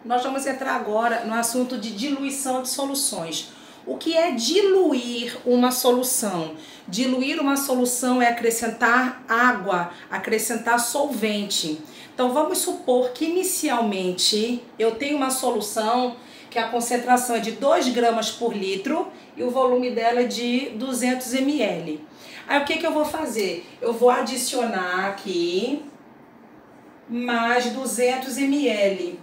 Nós vamos entrar agora no assunto de diluição de soluções. O que é diluir uma solução? Diluir uma solução é acrescentar água, acrescentar solvente. Então vamos supor que inicialmente eu tenho uma solução que a concentração é de 2 gramas por litro e o volume dela é de 200 ml. Aí o que eu vou fazer? Eu vou adicionar aqui mais 200 ml.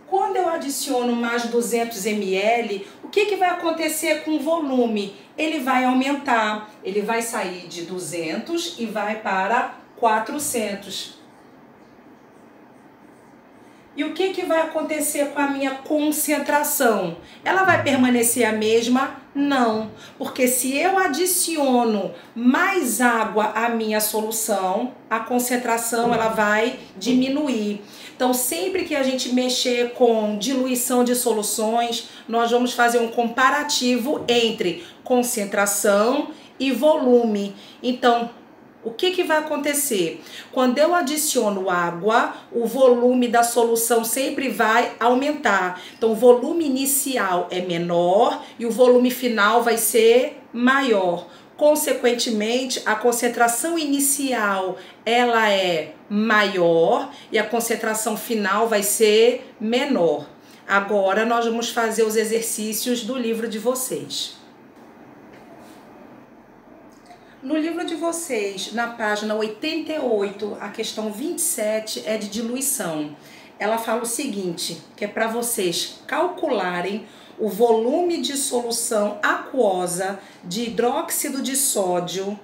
Quando eu adiciono mais 200 ml, o que vai acontecer com o volume? Ele vai aumentar, ele vai sair de 200 e vai para 400. E o que vai acontecer com a minha concentração? Ela vai permanecer a mesma? Não, porque se eu adiciono mais água à minha solução, a concentração ela vai diminuir. Então, sempre que a gente mexer com diluição de soluções, nós vamos fazer um comparativo entre concentração e volume. Então, o que vai acontecer? Quando eu adiciono água, o volume da solução sempre vai aumentar. Então, o volume inicial é menor e o volume final vai ser maior. Consequentemente, a concentração inicial ela é maior e a concentração final vai ser menor. Agora, nós vamos fazer os exercícios do livro de vocês. No livro de vocês, na página 88, a questão 27 é de diluição. Ela fala o seguinte, que é para vocês calcularem o volume de solução aquosa de hidróxido de sódio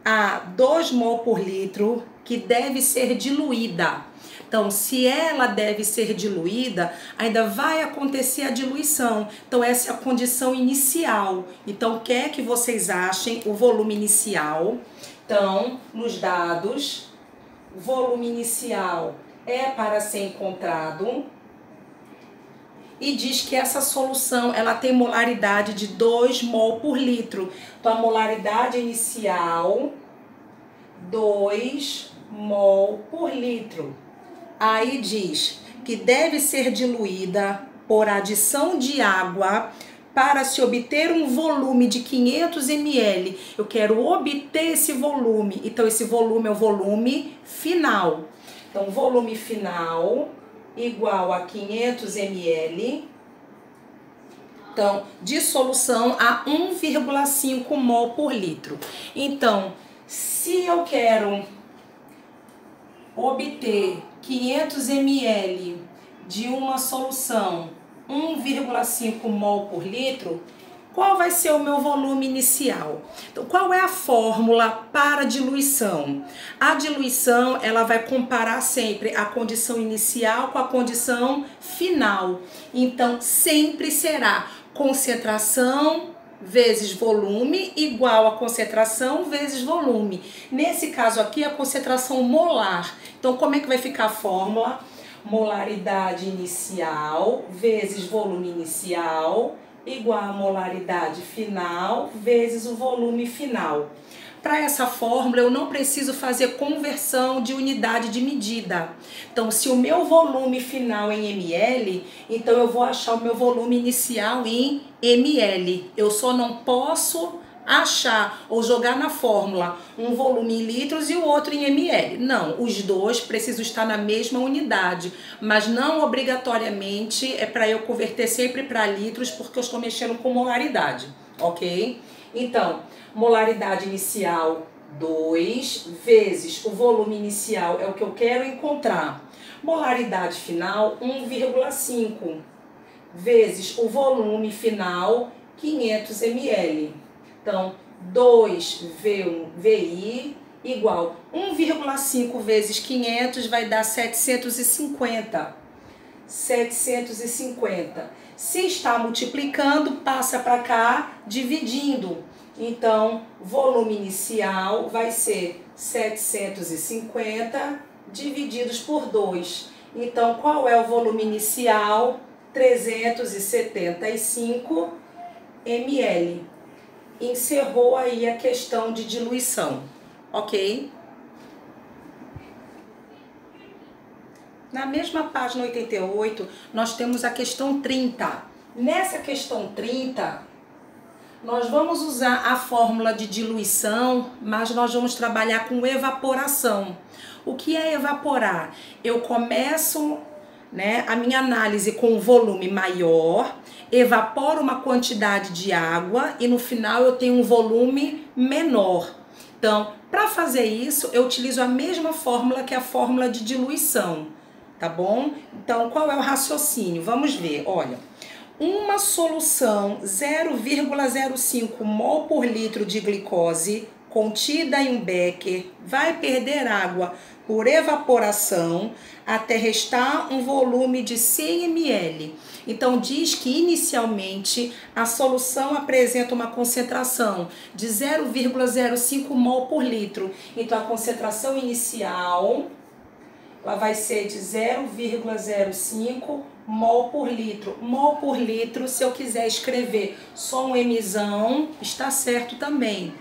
a 2 mol por litro que deve ser diluída. Então, se ela deve ser diluída, ainda vai acontecer a diluição. Então, essa é a condição inicial. Então, quer que vocês achem o volume inicial. Então, nos dados, o volume inicial é para ser encontrado. E diz que essa solução ela tem molaridade de 2 mol por litro. Então, a molaridade inicial, 2 mol por litro. Aí diz que deve ser diluída por adição de água para se obter um volume de 500 ml. Eu quero obter esse volume. Então, esse volume é o volume final. Então, volume final igual a 500 ml. Então, de solução a 1,5 mol por litro. Então, se eu quero obter 500 ml de uma solução 1,5 mol por litro, qual vai ser o meu volume inicial? Então, qual é a fórmula para diluição? A diluição, ela vai comparar sempre a condição inicial com a condição final. Então, sempre será concentração vezes volume igual a concentração vezes volume. Nesse caso aqui, a concentração molar. Então, como é que vai ficar a fórmula? Molaridade inicial vezes volume inicial igual a molaridade final vezes o volume final. Para essa fórmula, eu não preciso fazer conversão de unidade de medida. Então, se o meu volume final é em ml, então eu vou achar o meu volume inicial em ml. Eu só não posso achar ou jogar na fórmula um volume em litros e o outro em ml. Não, os dois precisam estar na mesma unidade, mas não obrigatoriamente é para eu converter sempre para litros, porque eu estou mexendo com molaridade, ok? Então, molaridade inicial 2 vezes o volume inicial é o que eu quero encontrar. Molaridade final 1,5 vezes o volume final 500 ml. Então, 2VI igual 1,5 vezes 500 vai dar 750. 750. Se está multiplicando, passa para cá dividindo. Então, volume inicial vai ser 750 divididos por 2. Então, qual é o volume inicial? 375 ml. Encerrou aí a questão de diluição, ok? Na mesma página 88, nós temos a questão 30. Nessa questão 30, nós vamos usar a fórmula de diluição, mas nós vamos trabalhar com evaporação. O que é evaporar? Eu começo, a minha análise com um volume maior, evaporo uma quantidade de água e no final eu tenho um volume menor. Então, para fazer isso, eu utilizo a mesma fórmula que é a fórmula de diluição, tá bom? Então, qual é o raciocínio? Vamos ver, olha. Uma solução 0,05 mol por litro de glicose contida em um becker vai perder água por evaporação até restar um volume de 100 ml. Então diz que inicialmente a solução apresenta uma concentração de 0,05 mol por litro. Então a concentração inicial ela vai ser de 0,05 mol por litro. Mol por litro, se eu quiser escrever só um Mzão, está certo também.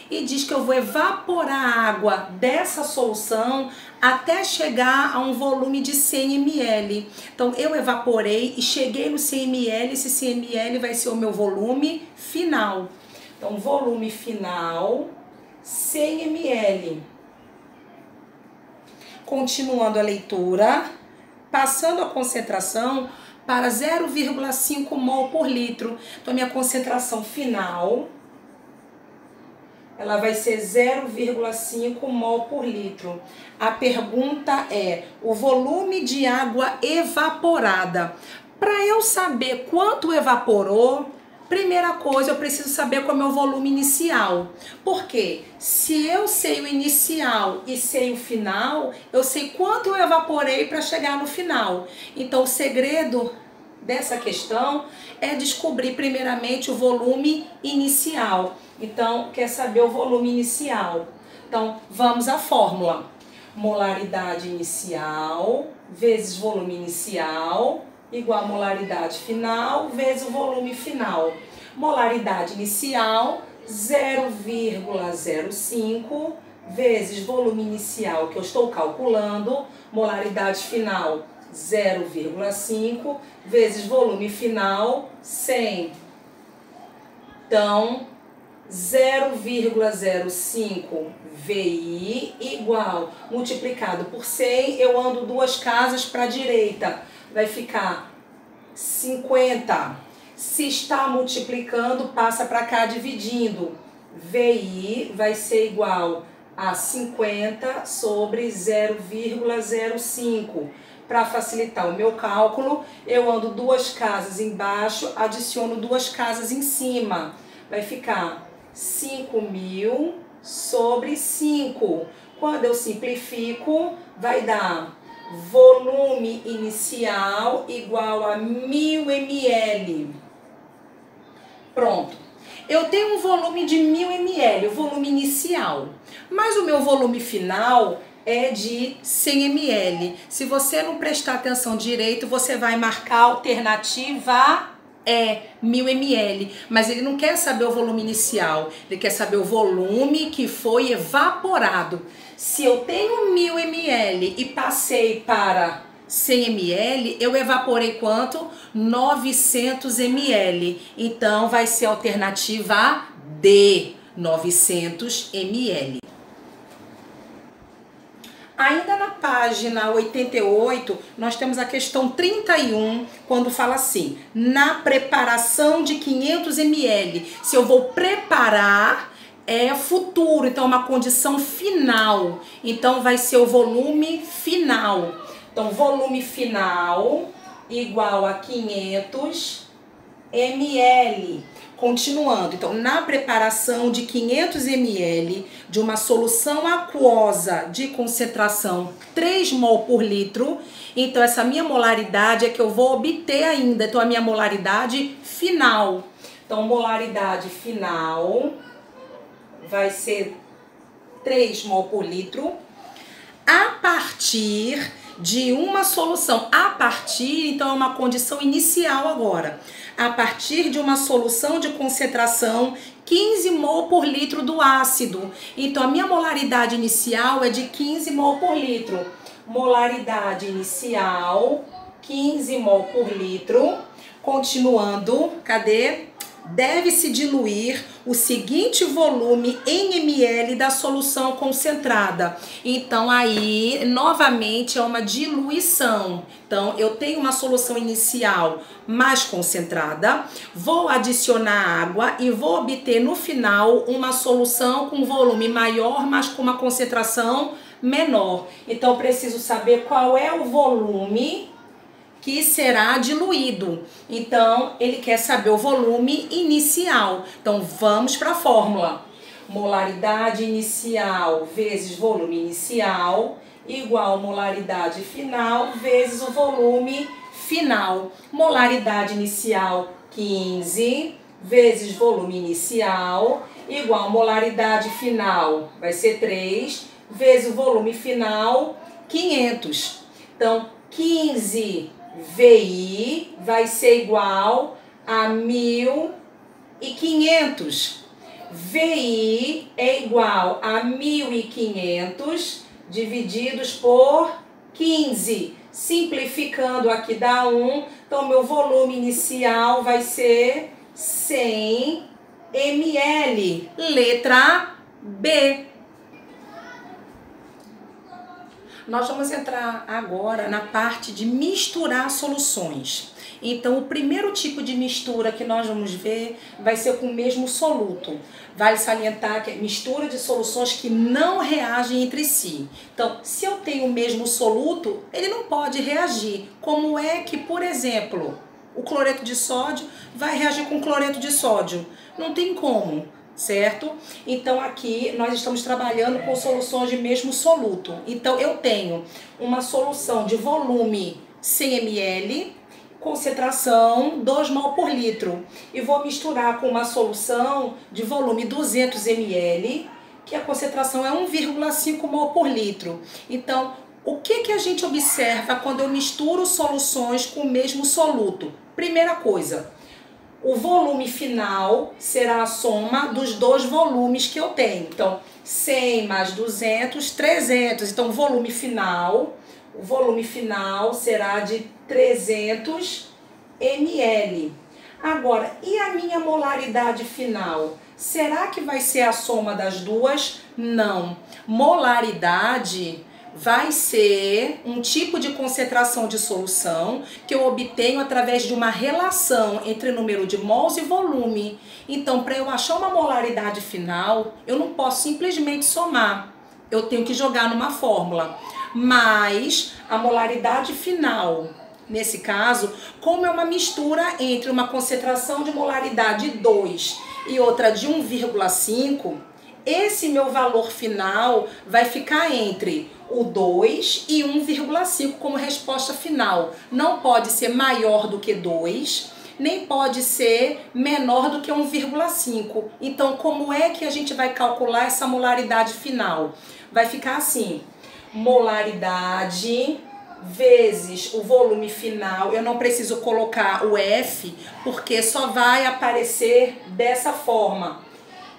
E diz que eu vou evaporar a água dessa solução até chegar a um volume de 100 ml. Então, eu evaporei e cheguei no 100 ml, esse 100 ml vai ser o meu volume final. Então, volume final, 100 ml. Continuando a leitura, passando a concentração para 0,5 mol por litro. Então, minha concentração final, ela vai ser 0,5 mol por litro. A pergunta é o volume de água evaporada. Para eu saber quanto evaporou, primeira coisa, eu preciso saber qual é o meu volume inicial. Por quê? Se eu sei o inicial e sei o final, eu sei quanto eu evaporei para chegar no final. Então, o segredo dessa questão é descobrir primeiramente o volume inicial. Então, quer saber o volume inicial. Então, vamos à fórmula. Molaridade inicial vezes volume inicial igual a molaridade final vezes o volume final. Molaridade inicial, 0,05 vezes volume inicial que eu estou calculando. Molaridade final, 0,5 vezes volume final, 100. Então, 0,05 VI igual, multiplicado por 100, eu ando 2 casas para a direita, vai ficar 50. Se está multiplicando, passa para cá dividindo. VI vai ser igual a 50 sobre 0,05. Para facilitar o meu cálculo, eu ando 2 casas embaixo, adiciono 2 casas em cima. Vai ficar 5.000 sobre 5. Quando eu simplifico, vai dar volume inicial igual a 1.000 ml. Pronto. Eu tenho um volume de 1.000 ml, o volume inicial. Mas o meu volume final é de 100 ml. Se você não prestar atenção direito, você vai marcar a alternativa 1.000 ml, mas ele não quer saber o volume inicial, ele quer saber o volume que foi evaporado. Se eu tenho 1.000 ml e passei para 100 ml, eu evaporei quanto? 900 ml. Então vai ser a alternativa D, 900 ml. Ainda na página 88, nós temos a questão 31, quando fala assim, na preparação de 500 ml. Se eu vou preparar, é futuro, então é uma condição final. Então vai ser o volume final. Então, volume final igual a 500 ml. Continuando, então, na preparação de 500 ml de uma solução aquosa de concentração 3 mol por litro, então essa minha molaridade é que eu vou obter ainda, então a minha molaridade final. Então, molaridade final vai ser 3 mol por litro a partir de uma solução. A partir, então, é uma condição inicial agora. A partir de uma solução de concentração 15 mol por litro do ácido. Então, a minha molaridade inicial é de 15 mol por litro. molaridade inicial, 15 mol por litro. Continuando, cadê? Deve-se diluir o seguinte volume em ml da solução concentrada. Então, aí, novamente, é uma diluição. Então, eu tenho uma solução inicial mais concentrada, vou adicionar água e vou obter no final uma solução com volume maior, mas com uma concentração menor. Então, eu preciso saber qual é o volume que será diluído. Então, ele quer saber o volume inicial. Então, vamos para a fórmula. Molaridade inicial vezes volume inicial igual molaridade final vezes o volume final. Molaridade inicial 15 vezes volume inicial igual molaridade final, vai ser 3, vezes o volume final, 500. Então, 15 VI vai ser igual a 1.500. VI é igual a 1.500 divididos por 15. Simplificando aqui dá 1. Então, meu volume inicial vai ser 100 ml. Letra B. Nós vamos entrar agora na parte de misturar soluções. Então, o primeiro tipo de mistura que nós vamos ver vai ser com o mesmo soluto. Vale salientar que é mistura de soluções que não reagem entre si. Então, se eu tenho o mesmo soluto, ele não pode reagir. Como é que, por exemplo, o cloreto de sódio vai reagir com cloreto de sódio? Não tem como. Certo? Então aqui nós estamos trabalhando com soluções de mesmo soluto. Então eu tenho uma solução de volume 100 ml, concentração 2 mol por litro. E vou misturar com uma solução de volume 200 ml, que a concentração é 1,5 mol por litro. Então, o que a gente observa quando eu misturo soluções com o mesmo soluto? Primeira coisa, o volume final será a soma dos dois volumes que eu tenho. Então, 100 mais 200, 300. Então, o volume final será de 300 ml. Agora, e a minha molaridade final? Será que vai ser a soma das duas? Não. Molaridade vai ser um tipo de concentração de solução que eu obtenho através de uma relação entre número de mols e volume. Então, para eu achar uma molaridade final, eu não posso simplesmente somar. Eu tenho que jogar numa fórmula. Mas a molaridade final, nesse caso, como é uma mistura entre uma concentração de molaridade 2 e outra de 1,5, esse meu valor final vai ficar entre o 2 e 1,5 como resposta final. Não pode ser maior do que 2, nem pode ser menor do que 1,5. Então, como é que a gente vai calcular essa molaridade final? Vai ficar assim, molaridade vezes o volume final. Eu não preciso colocar o F, porque só vai aparecer dessa forma.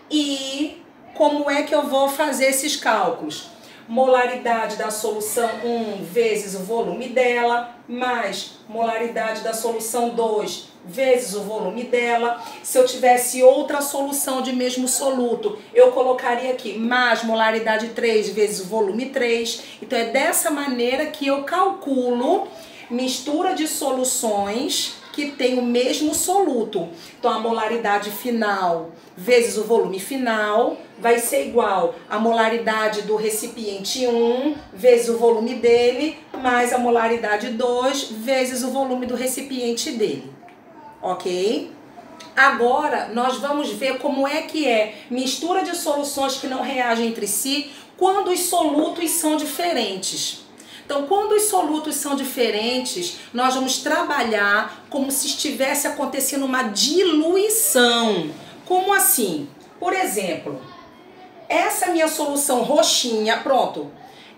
E como é que eu vou fazer esses cálculos? Molaridade da solução 1 vezes o volume dela, mais molaridade da solução 2 vezes o volume dela. Se eu tivesse outra solução de mesmo soluto, eu colocaria aqui mais molaridade 3 vezes o volume 3. Então é dessa maneira que eu calculo mistura de soluções que tem o mesmo soluto. Então, a molaridade final vezes o volume final vai ser igual a molaridade do recipiente 1 vezes o volume dele, mais a molaridade 2 vezes o volume do recipiente dele. Ok? Agora, nós vamos ver como é que é mistura de soluções que não reagem entre si quando os solutos são diferentes. Então, quando os solutos são diferentes, nós vamos trabalhar como se estivesse acontecendo uma diluição. Como assim? Por exemplo, essa minha solução roxinha, pronto,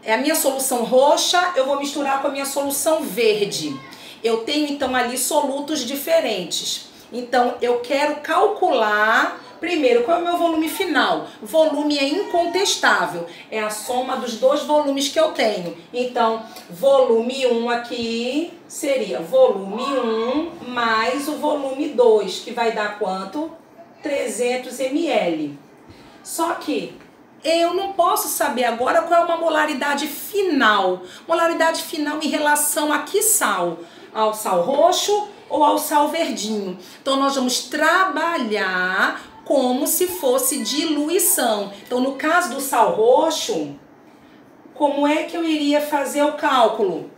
é a minha solução roxa, eu vou misturar com a minha solução verde. Eu tenho, então, ali solutos diferentes. Então, eu quero calcular Primeiro, qual é o meu volume final? Volume é incontestável, é a soma dos dois volumes que eu tenho. Então, volume 1 aqui seria volume 1 mais o volume 2, que vai dar quanto? 300 ml. Só que eu não posso saber agora qual é uma molaridade final. Molaridade final em relação a que sal? Ao sal roxo ou ao sal verdinho? Então, nós vamos trabalhar como se fosse diluição. Então, no caso do sal roxo, como é que eu iria fazer o cálculo?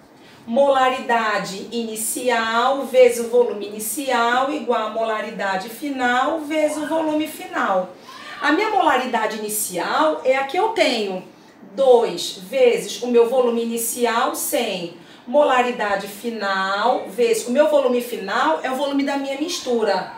Molaridade inicial vezes o volume inicial igual a molaridade final vezes o volume final. A minha molaridade inicial é a que eu tenho. 2 vezes o meu volume inicial, 100. Molaridade final vezes o meu volume final é o volume da minha mistura,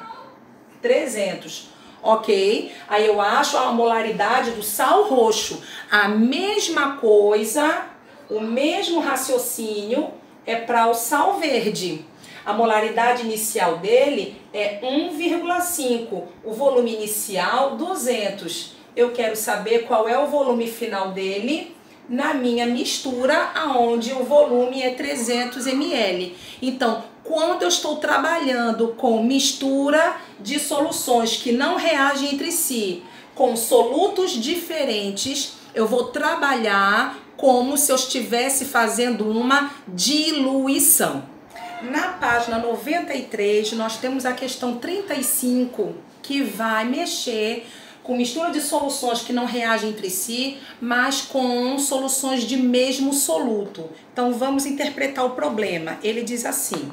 300. Ok? Aí eu acho a molaridade do sal roxo. A mesma coisa, o mesmo raciocínio é para o sal verde. A molaridade inicial dele é 1,5. O volume inicial, 200. Eu quero saber qual é o volume final dele na minha mistura, aonde o volume é 300 ml. Então, quando eu estou trabalhando com mistura de soluções que não reagem entre si, com solutos diferentes, eu vou trabalhar como se eu estivesse fazendo uma diluição. Na página 93, nós temos a questão 35, que vai mexer com mistura de soluções que não reagem entre si, mas com soluções de mesmo soluto. Então, vamos interpretar o problema. Ele diz assim: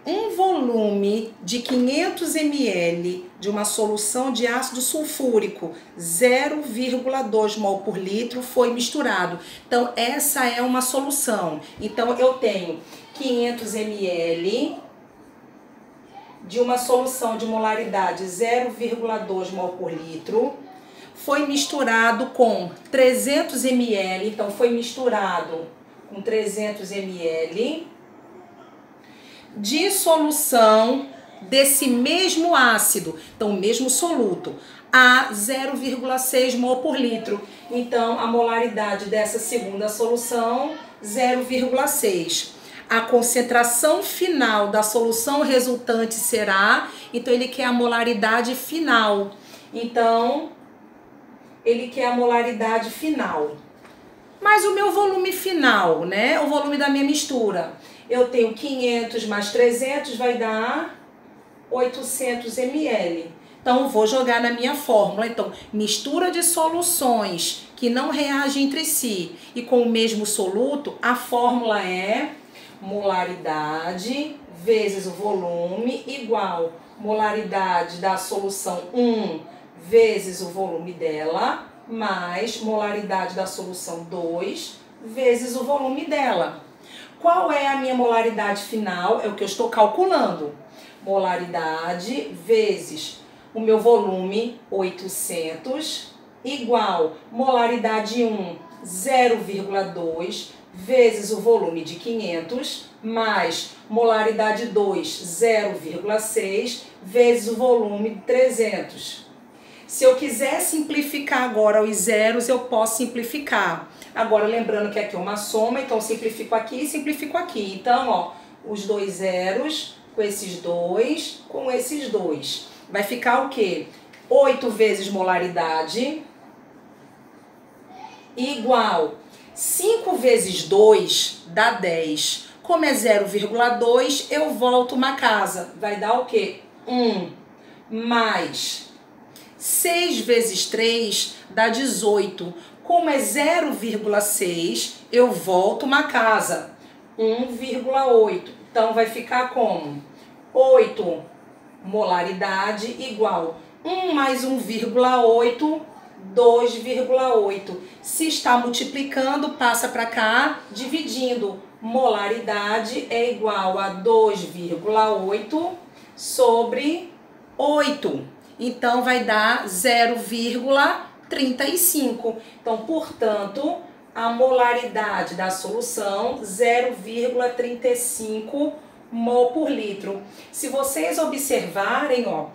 um volume de 500 ml de uma solução de ácido sulfúrico, 0,2 mol por litro, foi misturado. Então, essa é uma solução. Então, eu tenho 500 ml de uma solução de molaridade 0,2 mol por litro, foi misturado com 300 ml, então foi misturado com 300 ml de solução desse mesmo ácido, então o mesmo soluto, a 0,6 mol por litro. Então a molaridade dessa segunda solução, 0,6. A concentração final da solução resultante será, então ele quer a molaridade final. Então, ele quer a molaridade final. Mas o meu volume final, né? O volume da minha mistura. Eu tenho 500 mais 300 vai dar 800 ml. Então, vou jogar na minha fórmula. Então, mistura de soluções que não reagem entre si e com o mesmo soluto, a fórmula é molaridade vezes o volume igual molaridade da solução 1 vezes o volume dela mais molaridade da solução 2 vezes o volume dela. Qual é a minha molaridade final? É o que eu estou calculando. Molaridade vezes o meu volume 800 igual molaridade 1 0,2 vezes o volume de 500, mais molaridade 2, 0,6, vezes o volume de 300. Se eu quiser simplificar agora os zeros, eu posso simplificar. Agora, lembrando que aqui é uma soma, então simplifico aqui e simplifico aqui. Então, ó, os dois zeros com esses dois. Vai ficar o quê? 8 vezes molaridade igual 5 vezes 2 dá 10. Como é 0,2, eu volto uma casa. Vai dar o quê? 1 mais 6 vezes 3 dá 18. Como é 0,6, eu volto uma casa. 1,8. Então, vai ficar como? 8 molaridade igual 1 mais 1,8, 2,8. Se está multiplicando, passa para cá, dividindo. Molaridade é igual a 2,8 sobre 8. Então, vai dar 0,35. Então, portanto, a molaridade da solução, 0,35 mol por litro. Se vocês observarem, ó,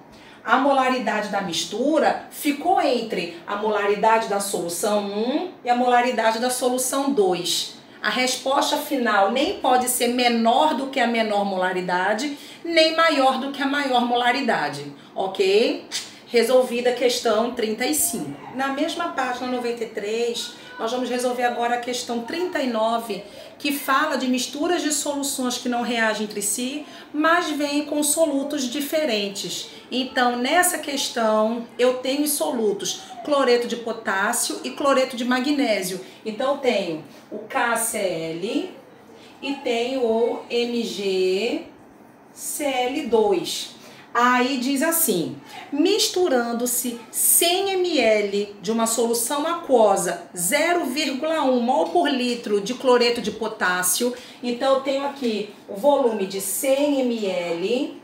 a molaridade da mistura ficou entre a molaridade da solução 1 e a molaridade da solução 2. A resposta final nem pode ser menor do que a menor molaridade, nem maior do que a maior molaridade, ok? Resolvida a questão 35. Na mesma página 93, nós vamos resolver agora a questão 39, que fala de misturas de soluções que não reagem entre si, mas vêm com solutos diferentes. Então, nessa questão, eu tenho os solutos cloreto de potássio e cloreto de magnésio. Então, eu tenho o KCl e tenho o MgCl2. Aí diz assim, misturando-se 100 ml de uma solução aquosa, 0,1 mol por litro de cloreto de potássio. Então, eu tenho aqui o volume de 100 ml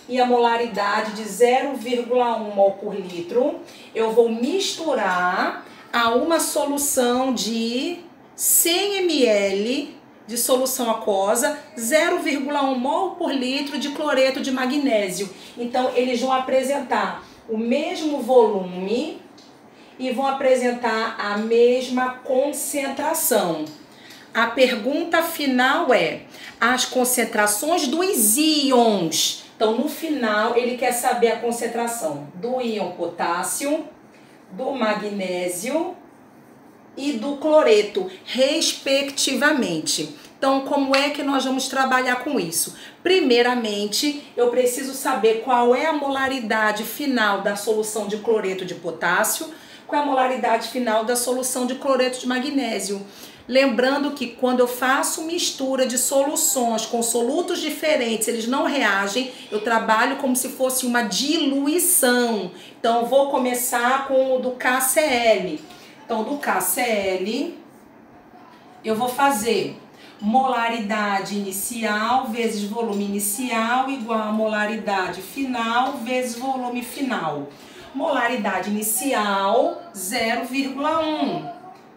e a molaridade de 0,1 mol por litro. Eu vou misturar a uma solução de 100 ml de solução aquosa, 0,1 mol por litro de cloreto de magnésio. Então, eles vão apresentar o mesmo volume e vão apresentar a mesma concentração. A pergunta final é as concentrações dos íons. Então, no final, ele quer saber a concentração do íon potássio, do magnésio e do cloreto, respectivamente. Então, como é que nós vamos trabalhar com isso? Primeiramente, eu preciso saber qual é a molaridade final da solução de cloreto de potássio, qual é a molaridade final da solução de cloreto de magnésio. Lembrando que quando eu faço mistura de soluções com solutos diferentes, eles não reagem, eu trabalho como se fosse uma diluição. Então, eu vou começar com o do KCl. Então, do KCl, eu vou fazer molaridade inicial vezes volume inicial igual a molaridade final vezes volume final. Molaridade inicial, 0,1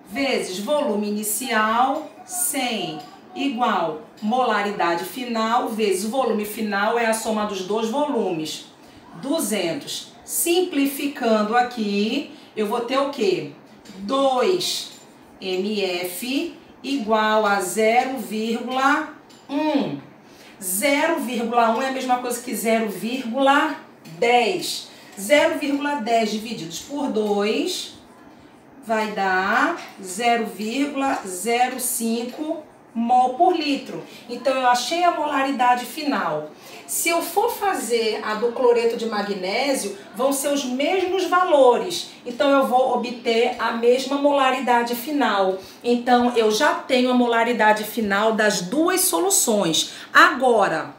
vezes volume inicial, 100, igual molaridade final vezes volume final, é a soma dos dois volumes, 200. Simplificando aqui, eu vou ter o quê? 2 mF igual a 0,1. 0,1 é a mesma coisa que 0,10. 0,10 divididos por 2 vai dar 0,05 mol por litro. Então, eu achei a molaridade final. Se eu for fazer a do cloreto de magnésio, vão ser os mesmos valores. Então, eu vou obter a mesma molaridade final. Então, eu já tenho a molaridade final das duas soluções. Agora,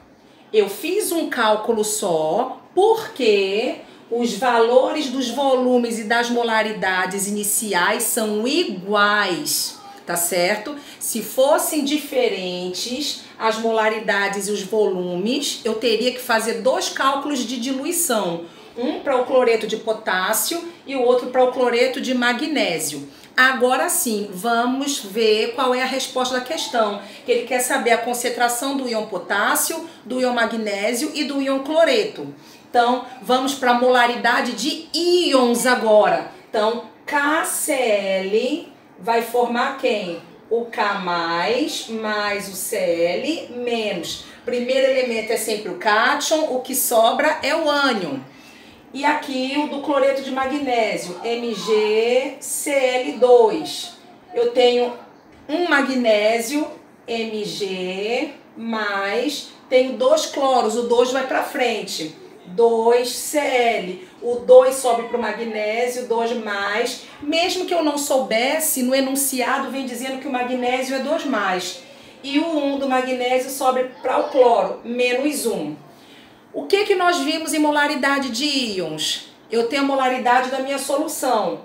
eu fiz um cálculo só, porque os valores dos volumes e das molaridades iniciais são iguais, tá certo? Se fossem diferentes as molaridades e os volumes, eu teria que fazer dois cálculos de diluição. Um para o cloreto de potássio e o outro para o cloreto de magnésio. Agora sim, vamos ver qual é a resposta da questão. Ele quer saber a concentração do íon potássio, do íon magnésio e do íon cloreto. Então, vamos para a molaridade de íons agora. Então, KCl vai formar quem? O K mais o Cl menos. Primeiro elemento é sempre o cátion, o que sobra é o ânion. E aqui o do cloreto de magnésio, MgCl2. Eu tenho um magnésio, Mg, mais, tenho dois cloros, o 2 vai para frente. 2Cl, o 2 sobe para o magnésio, 2 mais, mesmo que eu não soubesse, no enunciado vem dizendo que o magnésio é 2 mais, e o 1 do magnésio sobe para o cloro, menos 1. O que nós vimos em molaridade de íons? Eu tenho a molaridade da minha solução,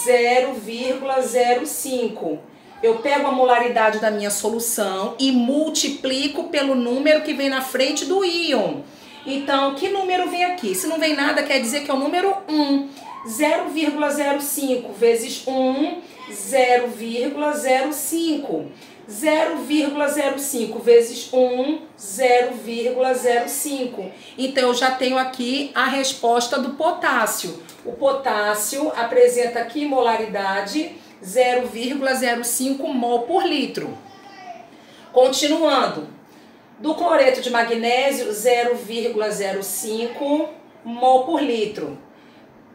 0,05. Eu pego a molaridade da minha solução e multiplico pelo número que vem na frente do íon. Então, que número vem aqui? Se não vem nada, quer dizer que é o número 1. 0,05 vezes 1, 0,05. 0,05 vezes 1, 0,05. Então, eu já tenho aqui a resposta do potássio. O potássio apresenta aqui molaridade 0,05 mol por litro. Continuando, do cloreto de magnésio, 0,05 mol por litro.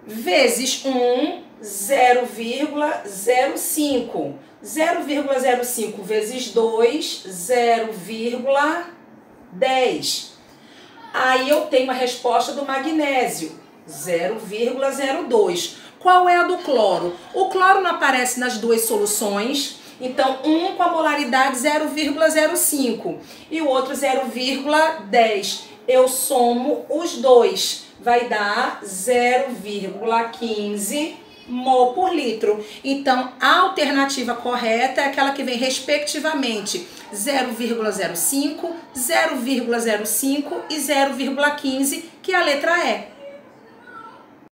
Vezes 1, 0,05. 0,05 vezes 2, 0,10. Aí eu tenho a resposta do magnésio, 0,02. Qual é a do cloro? O cloro não aparece nas duas soluções, então um com a molaridade 0,05 e o outro 0,10. Eu somo os dois, vai dar 0,15 mol por litro. Então, a alternativa correta é aquela que vem respectivamente 0,05, 0,05 e 0,15, que é a letra E.